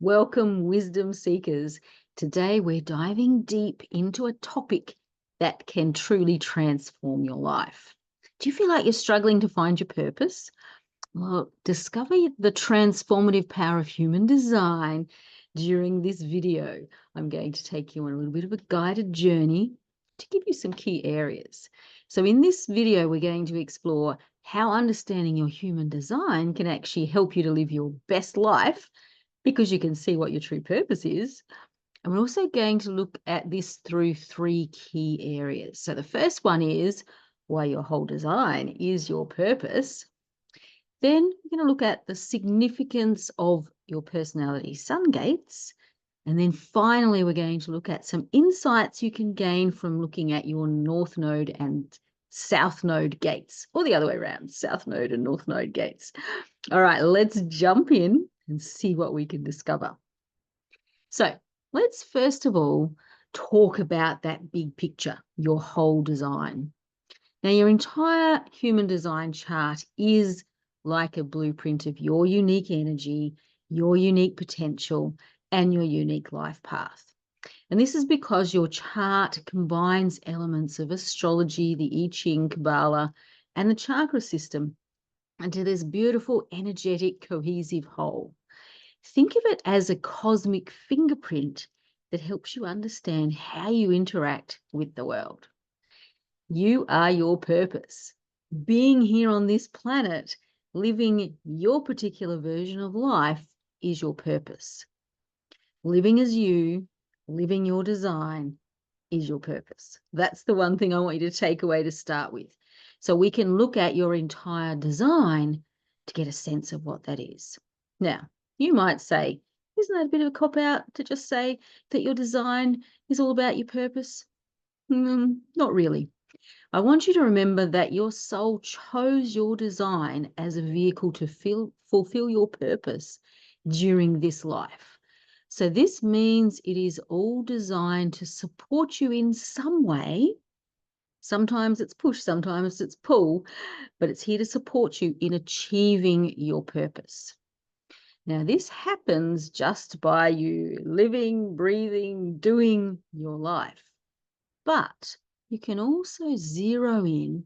Welcome, wisdom seekers. Today we're diving deep into a topic that can truly transform your life. Do you feel like you're struggling to find your purpose? Well, discover the transformative power of human design during this video. I'm going to take you on a little bit of a guided journey to give you some key areas. So in this video, we're going to explore how understanding your human design can actually help you to live your best life, because you can see what your true purpose is. And we're also going to look at this through three key areas. So the first one is why your whole design is your purpose. Then we're going to look at the significance of your personality sun gates. And then finally, we're going to look at some insights you can gain from looking at your North Node and South Node gates, or the other way around, South Node and North Node gates. All right, let's jump in and see what we can discover. So let's first of all talk about that big picture, your whole design. Now, your entire human design chart is like a blueprint of your unique energy, your unique potential, and your unique life path. And this is because your chart combines elements of astrology, the I Ching, Kabbalah, and the chakra system into this beautiful, energetic, cohesive whole. Think of it as a cosmic fingerprint that helps you understand how you interact with the world. You are your purpose. Being here on this planet, living your particular version of life is your purpose. Living as you, living your design is your purpose. That's the one thing I want you to take away to start with. So we can look at your entire design to get a sense of what that is. Now, you might say, isn't that a bit of a cop-out to just say that your design is all about your purpose? Not really. I want you to remember that your soul chose your design as a vehicle to fulfill your purpose during this life. So this means it is all designed to support you in some way. Sometimes it's push, sometimes it's pull, but it's here to support you in achieving your purpose. Now, this happens just by you living, breathing, doing your life. But you can also zero in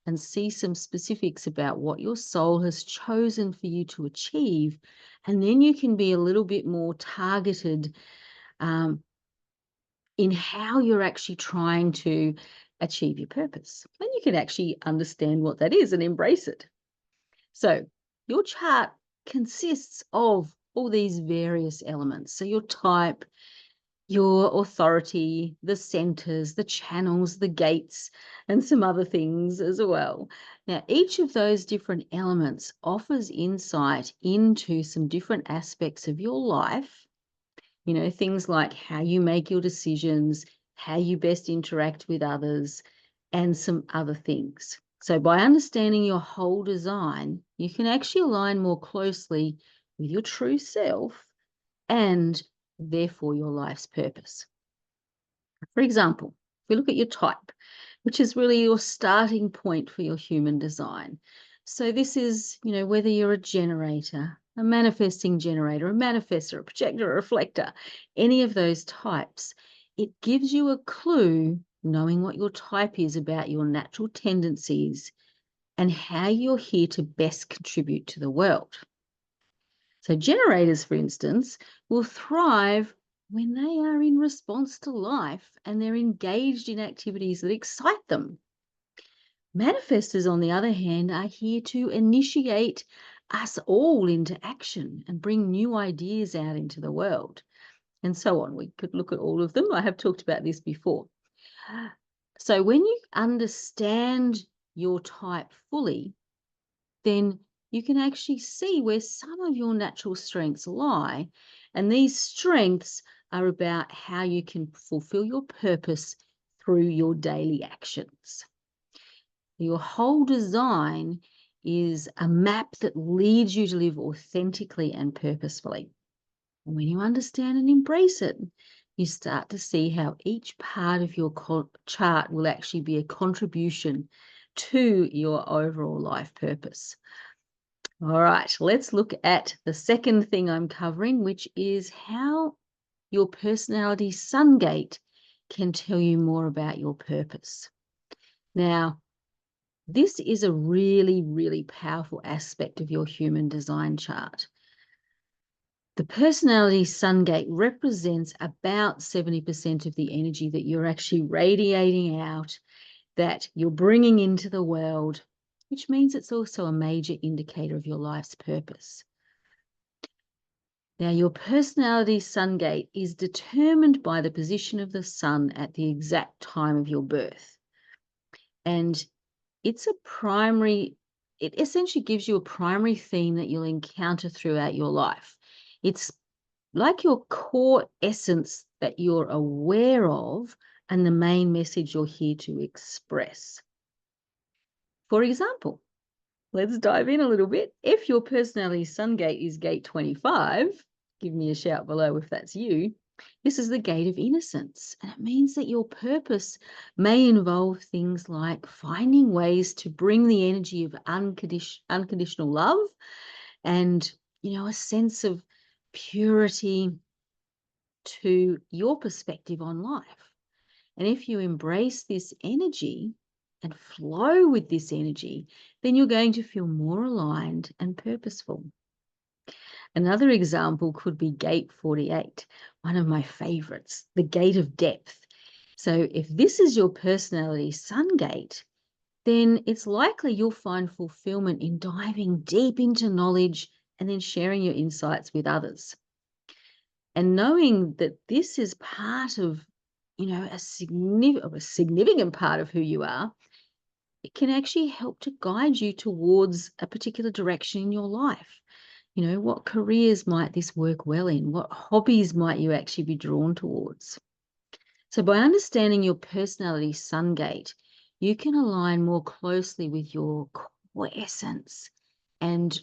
and see some specifics about what your soul has chosen for you to achieve. And then you can be a little bit more targeted in how you're actually trying to achieve your purpose. And you can actually understand what that is and embrace it. So your chart consists of all these various elements. So your type, your authority, the centers, the channels, the gates, and some other things as well. Now, each of those different elements offers insight into some different aspects of your life. You know, things like how you make your decisions, how you best interact with others, and some other things. So by understanding your whole design, you can actually align more closely with your true self and therefore your life's purpose. For example, if we look at your type, which is really your starting point for your human design. So this is, you know, whether you're a generator, a manifesting generator, a manifestor, a projector, a reflector, any of those types, it gives you a clue, knowing what your type is, about your natural tendencies and how you're here to best contribute to the world. So generators, for instance, will thrive when they are in response to life and they're engaged in activities that excite them. Manifestors, on the other hand, are here to initiate us all into action and bring new ideas out into the world, and so on. We could look at all of them. I have talked about this before. So when you understand your type fully, then you can actually see where some of your natural strengths lie. And these strengths are about how you can fulfill your purpose through your daily actions. Your whole design is a map that leads you to live authentically and purposefully. And when you understand and embrace it, you start to see how each part of your chart will actually be a contribution to your overall life purpose. All right, let's look at the second thing I'm covering, which is how your personality sun gate can tell you more about your purpose. Now, this is a really, really powerful aspect of your human design chart. The personality sun gate represents about 70% of the energy that you're actually radiating out, that you're bringing into the world, which means it's also a major indicator of your life's purpose. Now, your personality sun gate is determined by the position of the sun at the exact time of your birth. And it essentially gives you a primary theme that you'll encounter throughout your life. It's like your core essence that you're aware of and the main message you're here to express. For example, let's dive in a little bit. If your personality sun gate is gate 25, give me a shout below if that's you. This is the gate of innocence, and it means that your purpose may involve things like finding ways to bring the energy of unconditional love and, a sense of purity to your perspective on life. And if you embrace this energy and flow with this energy, then you're going to feel more aligned and purposeful. Another example could be gate 48, one of my favorites, the gate of depth. So if this is your personality sun gate, then it's likely you'll find fulfillment in diving deep into knowledge and then sharing your insights with others. And knowing that this is part of, a significant part of who you are, it can actually help to guide you towards a particular direction in your life. What careers might this work well in? What hobbies might you actually be drawn towards? So by understanding your personality sun gate, you can align more closely with your core essence and,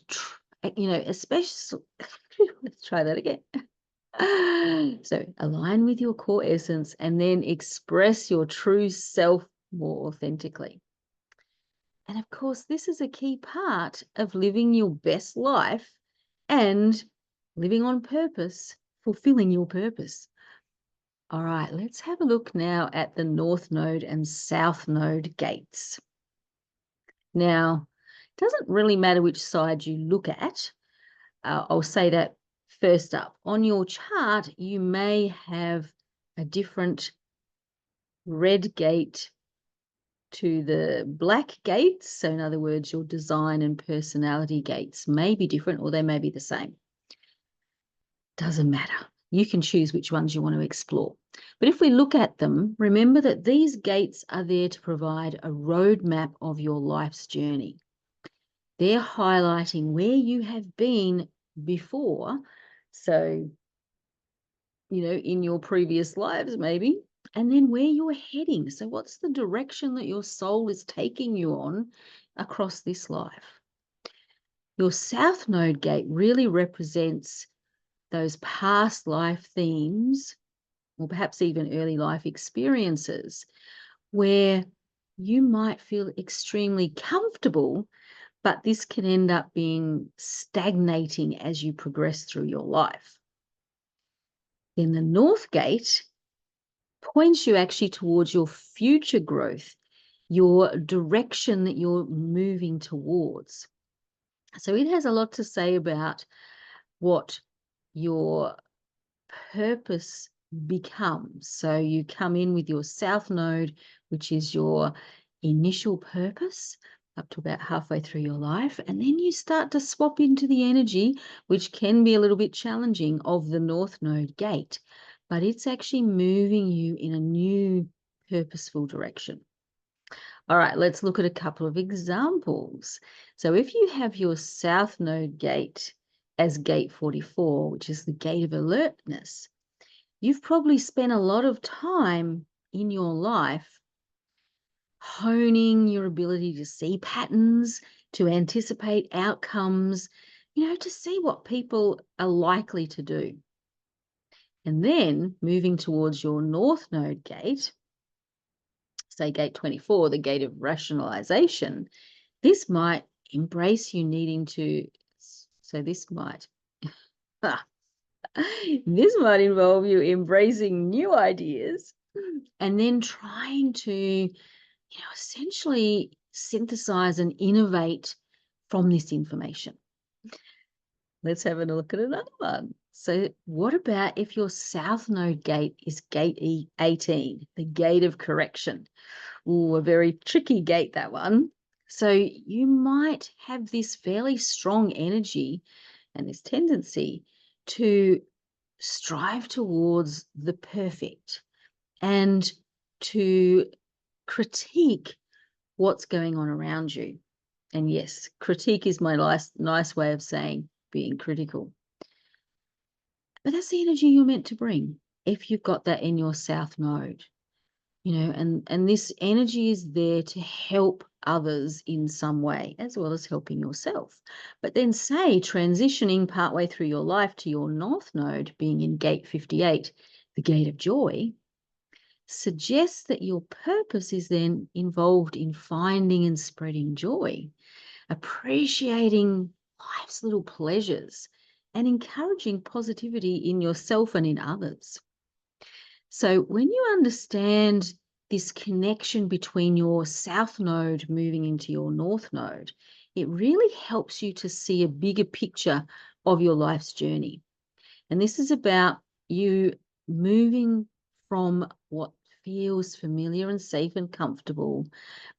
especially, let's try that again. So align with your core essence and then express your true self more authentically. And of course, this is a key part of living your best life and living on purpose, fulfilling your purpose. All right, let's have a look now at the North Node and South Node gates. Now, it doesn't really matter which side you look at. I'll say that first up. On your chart, you may have a different red gate to the black gates. So in other words, your design and personality gates may be different or they may be the same. Doesn't matter. You can choose which ones you want to explore. But if we look at them, remember that these gates are there to provide a roadmap of your life's journey. They're highlighting where you have been before. So, in your previous lives, maybe, and then where you're heading. So what's the direction that your soul is taking you on across this life? Your South Node gate really represents those past life themes, or perhaps even early life experiences, where you might feel extremely comfortable, but this can end up being stagnating as you progress through your life. Then the North Gate points you actually towards your future growth, your direction that you're moving towards. So it has a lot to say about what your purpose becomes. So you come in with your South Node, which is your initial purpose, up to about halfway through your life, and then you start to swap into the energy, which can be a little bit challenging, of the North Node gate, but it's actually moving you in a new purposeful direction. All right, let's look at a couple of examples. So if you have your South Node gate as gate 44, which is the gate of alertness, you've probably spent a lot of time in your life honing your ability to see patterns, to anticipate outcomes, to see what people are likely to do. And then moving towards your North Node gate, say gate 24, the gate of rationalization, this might embrace you needing to So this might this might involve you embracing new ideas and then trying to, essentially synthesize and innovate from this information. Let's have a look at another one. So what about if your south node gate is gate 18, the gate of correction? Ooh, a very tricky gate, that one. So you might have this fairly strong energy and this tendency to strive towards the perfect and to critique what's going on around you. And yes, critique is my nice way of saying being critical. But that's the energy you're meant to bring if you've got that in your south node, and this energy is there to help others in some way, as well as helping yourself. But then say transitioning partway through your life to your north node being in gate 58, the gate of joy, suggests that your purpose is then involved in finding and spreading joy, appreciating life's little pleasures, and encouraging positivity in yourself and in others. So when you understand this connection between your south node moving into your north node, it really helps you to see a bigger picture of your life's journey. And this is about you moving from what feels familiar and safe and comfortable,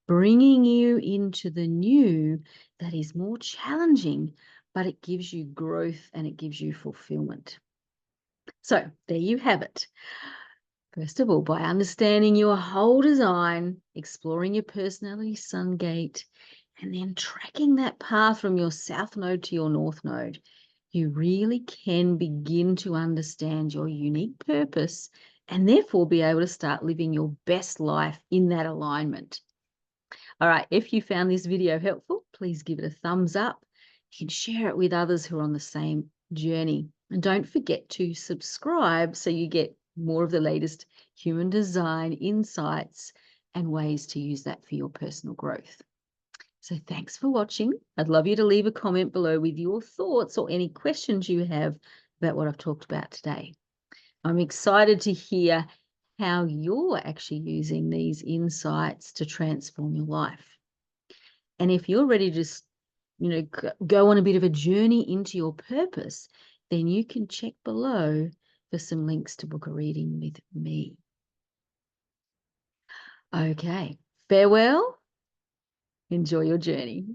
bringing you into the new that is more challenging, but it gives you growth and it gives you fulfillment. So there you have it. First of all, by understanding your whole design, exploring your personality sun gate, and then tracking that path from your south node to your north node, you really can begin to understand your unique purpose and therefore be able to start living your best life in that alignment. All right, if you found this video helpful, please give it a thumbs up. You can share it with others who are on the same journey. And don't forget to subscribe so you get more of the latest human design insights and ways to use that for your personal growth. So thanks for watching. I'd love you to leave a comment below with your thoughts or any questions you have about what I've talked about today. I'm excited to hear how you're actually using these insights to transform your life. And if you're ready to go on a bit of a journey into your purpose, then you can check below for some links to book a reading with me. Okay, farewell. Enjoy your journey.